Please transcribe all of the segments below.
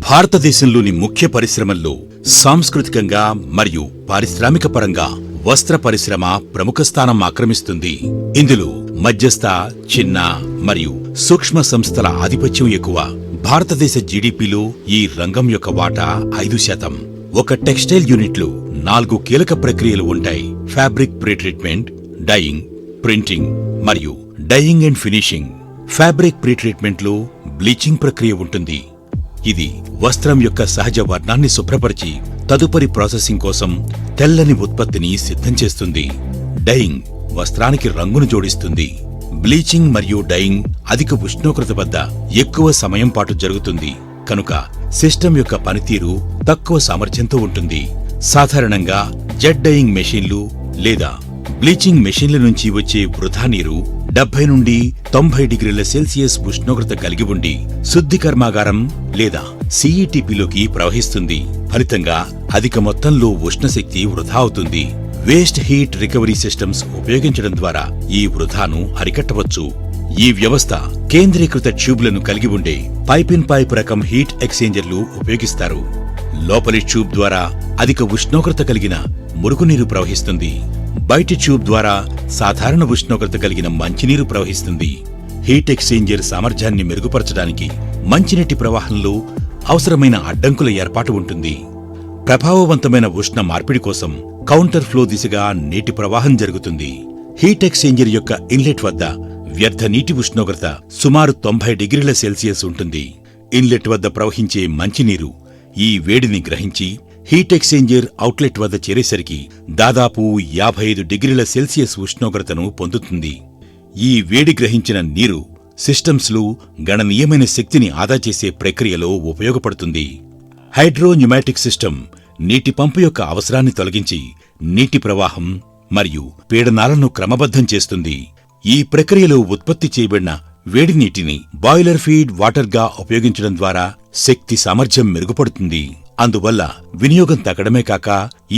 భారతదేశంలోని ముఖ్య పరిశ్రమల్లో సాంస్కృతికంగా మరియు పారిశ్రామిక పరంగా వస్త్ర పరిశ్రమ ప్రముఖ స్థానం ఆక్రమిస్తుంది. ఇందులో మధ్యస్థ, చిన్న మరియు సూక్ష్మ సంస్థల ఆధిపత్యం ఎక్కువ. భారతదేశ జీడీపీలో ఈ రంగం యొక్క వాటా 5%. ఒక టెక్స్టైల్ యూనిట్లో 4 కీలక ప్రక్రియలు ఉంటాయి: ఫ్యాబ్రిక్ ప్రీట్రీట్మెంట్, డైయింగ్, ప్రింటింగ్ మరియు డైయింగ్ అండ్ ఫినిషింగ్. ఫ్యాబ్రిక్ ప్రీట్రీట్మెంట్లో బ్లీచింగ్ ప్రక్రియ ఉంటుంది. ఇది వస్త్రం యొక్క సహజ వర్ణాన్ని శుభ్రపరిచి తదుపరి ప్రాసెసింగ్ కోసం తెల్లని ఉత్పత్తిని సిద్ధం చేస్తుంది. డైయింగ్ వస్త్రానికి రంగును జోడిస్తుంది. బ్లీచింగ్ మరియు డైయింగ్ అధిక ఉష్ణోగ్రత వద్ద ఎక్కువ సమయం పాటు జరుగుతుంది కనుక సిస్టమ్ యొక్క పనితీరు తక్కువ సామర్థ్యంతో ఉంటుంది. సాధారణంగా జెట్ డైయింగ్ మెషీన్లు లేదా బ్లీచింగ్ మెషీన్ల నుంచి వచ్చే వృధా నీరు 70 నుండి 90 డిగ్రీల సెల్సియస్ ఉష్ణోగ్రత కలిగి ఉండి శుద్ధి కర్మాగారం లేదా సిఈటిపిలోకి ప్రవహిస్తుంది. ఫలితంగా అధిక మొత్తంలో ఉష్ణశక్తి వృధా అవుతుంది. వేస్ట్ హీట్ రికవరీ సిస్టమ్స్ ఉపయోగించడం ద్వారా ఈ వృధాను అరికట్టవచ్చు. ఈ వ్యవస్థ కేంద్రీకృత ట్యూబ్లను కలిగి ఉండే పైప్ ఇన్ పైప్ రకం హీట్ ఎక్స్చేంజర్లు ఉపయోగిస్తారు. లోపలి ట్యూబ్ ద్వారా అధిక ఉష్ణోగ్రత కలిగిన మురుగునీరు ప్రవహిస్తుంది. బయటి ట్యూబ్ ద్వారా సాధారణ ఉష్ణోగ్రత కలిగిన మంచినీరు ప్రవహిస్తుంది. హీట్ ఎక్స్చేంజర్ సామర్థ్యాన్ని మెరుగుపరచడానికి మంచినీటి ప్రవాహంలో అవసరమైన అడ్డంకుల ఏర్పాటు ఉంటుంది. ప్రభావవంతమైన ఉష్ణ మార్పిడి కోసం కౌంటర్ ఫ్లో దిశగా నీటి ప్రవాహం జరుగుతుంది. హీట్ ఎక్స్చేంజర్ యొక్క ఇన్లెట్ వద్ద వ్యర్థ నీటి ఉష్ణోగ్రత సుమారు 90 డిగ్రీల సెల్సియస్ ఉంటుంది. ఇన్లెట్ వద్ద ప్రవహించే మంచినీరు ఈ వేడిని గ్రహించి హీట్ ఎక్స్చేంజర్ అవుట్లెట్ వద్ద చేరేసరికి దాదాపు 55 డిగ్రీల సెల్సియస్ ఉష్ణోగ్రతను పొందుతుంది. ఈ వేడి గ్రహించిన నీరు సిస్టమ్స్లో గణనీయమైన శక్తిని ఆదా చేసే ప్రక్రియలో ఉపయోగపడుతుంది. హైడ్రో న్యూమాటిక్ సిస్టమ్ నీటి పంపు యొక్క అవసరాన్ని తొలగించి నీటి ప్రవాహం మరియు పీడనాలను క్రమబద్ధం చేస్తుంది. ఈ ప్రక్రియలో ఉత్పత్తి చేయబడిన వేడి నీటిని బాయిలర్ ఫీడ్ వాటర్గా ఉపయోగించడం ద్వారా శక్తి సామర్థ్యం మెరుగుపడుతుంది. అందువల్ల వినియోగం తగ్గడమే కాక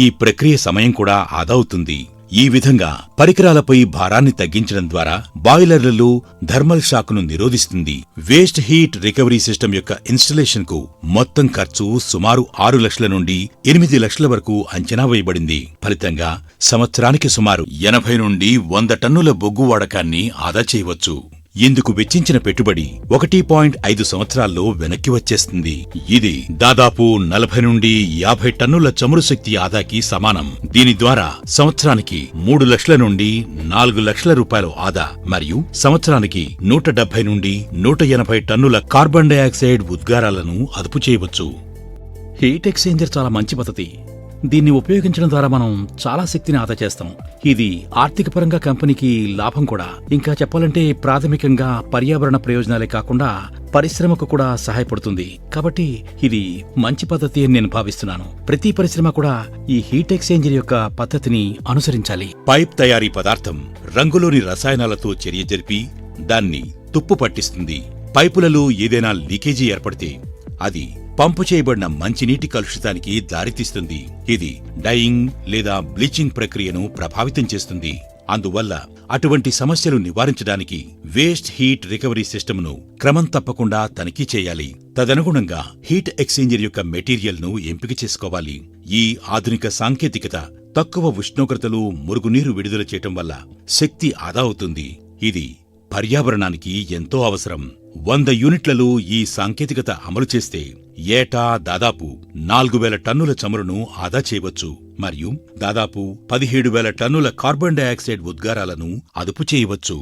ఈ ప్రక్రియ సమయం కూడా ఆదా అవుతుంది. ఈ విధంగా పరికరాలపై భారాన్ని తగ్గించడం ద్వారా బాయిలర్లలో థర్మల్ షాక్ను నిరోధిస్తుంది. వేస్ట్ హీట్ రికవరీ సిస్టమ్ యొక్క ఇన్స్టలేషన్ కు మొత్తం ఖర్చు సుమారు 6 లక్షల నుండి 8 లక్షల వరకు అంచనా వేయబడింది. ఫలితంగా సంవత్సరానికి సుమారు 80 నుండి 100 టన్నుల బొగ్గు వాడకాన్ని ఆదా చేయవచ్చు. ఇందుకు వెచ్చించిన పెట్టుబడి 1.5 సంవత్సరాల్లో వెనక్కి వచ్చేస్తుంది. ఇది దాదాపు 40 నుండి 50 టన్నుల చమురు శక్తి ఆదాకి సమానం. దీని ద్వారా సంవత్సరానికి 3 లక్షల నుండి 4 లక్షల రూపాయలు ఆదా మరియు సంవత్సరానికి 170 నుండి 180 టన్నుల కార్బన్ డయాక్సైడ్ ఉద్గారాలను అదుపు చేయవచ్చు. హీట్ ఎక్స్చేంజర్ చాలా మంచి పద్ధతి. దీన్ని ఉపయోగించడం ద్వారా మనం చాలా శక్తిని ఆదా చేస్తాం. ఇది ఆర్థికపరంగా కంపెనీకి లాభం కూడా. ఇంకా చెప్పాలంటే ప్రాథమికంగా పర్యావరణ ప్రయోజనాలే కాకుండా పరిశ్రమకు కూడా సహాయపడుతుంది. కాబట్టి ఇది మంచి పద్ధతి అని నేను భావిస్తున్నాను. ప్రతి పరిశ్రమ కూడా ఈ హీట్ ఎక్స్చేంజర్ యొక్క పద్ధతిని అనుసరించాలి. పైప్ తయారీ పదార్థం రంగులోని రసాయనాలతో చర్య జరిపి దాన్ని తుప్పు పట్టిస్తుంది. పైపులలో ఏదైనా లీకేజీ ఏర్పడితే అది పంపు చేయబడిన మంచినీటి కలుషితానికి దారితీస్తుంది. ఇది డైయింగ్ లేదా బ్లీచింగ్ ప్రక్రియను ప్రభావితం చేస్తుంది. అందువల్ల అటువంటి సమస్యలు నివారించడానికి వేస్ట్ హీట్ రికవరీ సిస్టమ్ను క్రమం తప్పకుండా తనిఖీ చేయాలి. తదనుగుణంగా హీట్ ఎక్స్చేంజర్ యొక్క మెటీరియల్ను ఎంపిక చేసుకోవాలి. ఈ ఆధునిక సాంకేతికత తక్కువ ఉష్ణోగ్రతలో మురుగునీరు విడుదల చేయటం వల్ల శక్తి ఆదా అవుతుంది. ఇది పర్యావరణానికి ఎంతో అవసరం. 100 యూనిట్లలో ఈ సాంకేతికత అమలు చేస్తే ఏటా దాదాపు 4000 టన్నుల చమురును ఆదా చేయవచ్చు మరియు దాదాపు 17,000 టన్నుల కార్బన్ డయాక్సైడ్ ఉద్గారాలను అదుపు చేయవచ్చు.